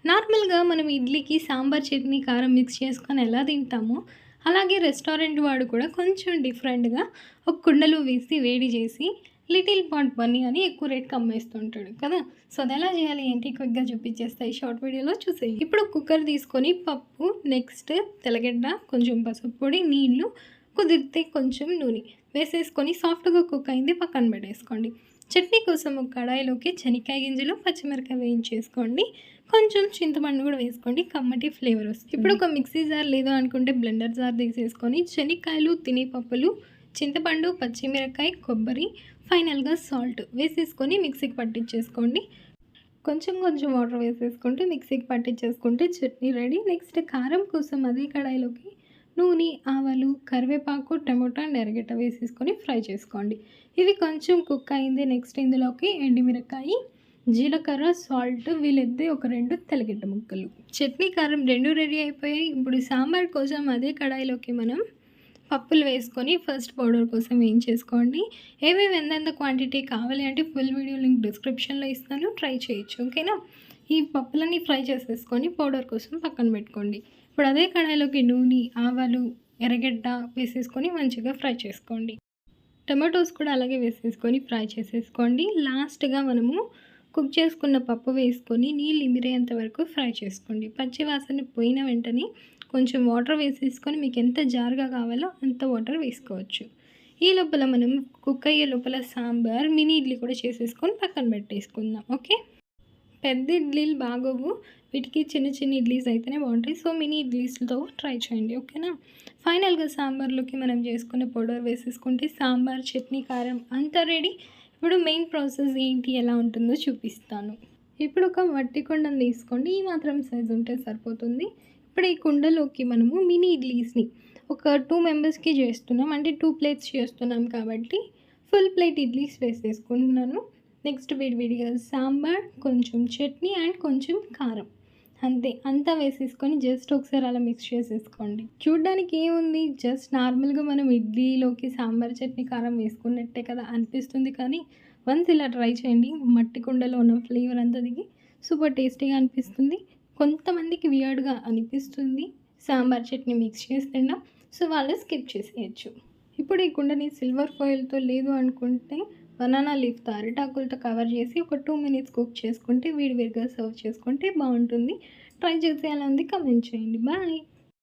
నార్మల్‌గా మనం ఇడ్లీకి సాంబార్ చట్నీ, కారం మిక్స్ చేసుకొని ఎలా తింటామో, అలాగే రెస్టారెంట్ వాడు కూడా కొంచెం డిఫరెంట్‌గా ఒక కుండలో వేసి వేడి చేసి లిటిల్ పాట్ బన్నీ అని ఎక్కువ రేట్‌కి అమ్మేస్తుంటాడు కదా! సో, అదెలా చేయాలి ఏంటి క్విక్‌గా చూపించేస్తా ఈ షార్ట్ వీడియోలో చూసేయి. ఇప్పుడు కుక్కర్ తీసుకొని పప్పు, నెక్స్ట్ తెల్లగడ్డ, కొంచెం పసుపు పొడి, నీళ్లు, కుదిరితే కొంచెం నూనె వేసేసుకొని సాఫ్ట్‌గా కుక్ అయింది పక్కన పెట్టేసుకోండి. చట్నీ కోసం ఒక కడాయిలోకి శనక్కాయ గింజలు, పచ్చిమిరపకాయ వేయించేసుకోండి. కొంచెం చింతపండు కూడా వేసుకోండి. కమ్మటి ఫ్లేవర్ వస్తుంది. ఇప్పుడు ఒక మిక్సీ జార్ లేదు అనుకుంటే బ్లెండర్ జార్ తీసేసుకొని శనక్కాయలు, తినేపప్పులు, చింతపండు, పచ్చిమిరపకాయ, కొబ్బరి, ఫైనల్‌గా సాల్ట్ వేసేసుకొని మిక్సీకి పట్టించేసుకోండి. కొంచెం కొంచెం వాటర్ వేసేసుకుంటూ మిక్సీకి పట్టించేసుకుంటే చట్నీ రెడీ. నెక్స్ట్ కారం కోసం అదే కడాయిలోకి నూనె, ఆవాలు, కరివేపాకు, టమోటా అండ్ ఎర్రగడ్డ వేసేసుకొని ఫ్రై చేసుకోండి. ఇవి కొంచెం కుక్ అయింది. నెక్స్ట్ ఇందులోకి ఎండుమిరపకాయ, జీలకర్ర, సాల్ట్ వీలైతే ఒక 2 తెల్లగడ్డ ముక్కలు. చట్నీ, కారం 2 రెడీ అయిపోయాయి. ఇప్పుడు సాంబార్ కోసం అదే కడాయిలోకి మనం పప్పులు వేసుకొని ఫస్ట్ పౌడర్ కోసం వేయించేసుకోండి. ఏవేవి ఎంతెంత క్వాంటిటీ కావాలి అంటే ఫుల్ వీడియో లింక్ డిస్క్రిప్షన్‌లో ఇస్తాను. ట్రై చేయొచ్చు. ఓకేనా? ఈ పప్పులన్నీ ఫ్రై చేసేసుకొని పౌడర్ కోసం పక్కన పెట్టుకోండి. ఇప్పుడు అదే కడాయిలోకి నూనె, ఆవాలు, ఎర్రగడ్డ వేసేసుకొని మంచిగా ఫ్రై చేసుకోండి. టమాటోస్ కూడా అలాగే వేసేసుకొని ఫ్రై చేసేసుకోండి. లాస్ట్‌గా మనము కుక్ చేసుకున్న పప్పు వేసుకొని నీళ్ళు ఇమిరేంత వరకు ఫ్రై చేసుకోండి. పచ్చి వాసన పోయిన వెంటనే కొంచెం వాటర్ వేసేసుకొని మీకు ఎంత జారుగా కావాలో అంత వాటర్ వేసుకోవచ్చు. ఈ లోపల మనం కుక్ అయ్యే లోపల సాంబార్, మినీ ఇడ్లీ కూడా చేసేసుకొని పక్కన పెట్టేసుకుందాం. ఓకే. పెద్ద ఇడ్లీలు బాగోవు. వీటికి చిన్న చిన్న ఇడ్లీస్ అయితేనే బాగుంటాయి. సో, మినీ ఇడ్లీస్‌తో ట్రై చేయండి. ఓకేనా? ఫైనల్‌గా సాంబార్‌లోకి మనం చేసుకున్న పౌడర్ వేసేసుకుంటే సాంబార్, చట్నీ, కారం అంతా రెడీ. ఇప్పుడు మెయిన్ ప్రాసెస్ ఏంటి, ఎలా ఉంటుందో చూపిస్తాను. ఇప్పుడు ఒక మట్టి కుండను తీసుకోండి. ఈ మాత్రం సైజ్ ఉంటే సరిపోతుంది. ఇప్పుడు ఈ కుండలోకి మనము మినీ ఇడ్లీస్‌ని ఒక 2 మెంబర్స్‌కి చేస్తున్నాం. అంటే 2 ప్లేట్స్ చేస్తున్నాం కాబట్టి ఫుల్ ప్లేట్ ఇడ్లీస్ వేసేసుకుంటున్నాను. నెక్స్ట్ విడివిడిగా సాంబార్, కొంచెం చట్నీ అండ్ కొంచెం కారం. అంతే. అంతా వేసేసుకొని జస్ట్ ఒకసారి అలా మిక్స్ చేసేసుకోండి. చూడ్డానికి ఏముంది, జస్ట్ నార్మల్‌గా మనం ఇడ్లీలోకి సాంబార్, చట్నీ, కారం వేసుకున్నట్టే కదా అనిపిస్తుంది. కానీ వన్స్ ఇలా ట్రై చేయండి. మట్టి కుండలో ఉన్న ఫ్లేవర్ అంతా దిగి సూపర్ టేస్టీగా అనిపిస్తుంది. కొంతమందికి వియర్డ్‌గా అనిపిస్తుంది సాంబార్, చట్నీ మిక్స్ చేసి తినడం. సో, వాళ్ళు స్కిప్ చేసేయొచ్చు. ఇప్పుడు ఈ కుండని సిల్వర్ ఫాయిల్‌తో లేదు అనుకుంటే బనానా లీఫ్‌తో అరిటాకులతో కవర్ చేసి ఒక 2 మినిట్స్ కుక్ చేసుకుంటే వేడివేడిగా సర్వ్ చేసుకుంటే బాగుంటుంది. ట్రై చేసి ఎలా ఉంది కామెంట్ చేయండి. బాయ్.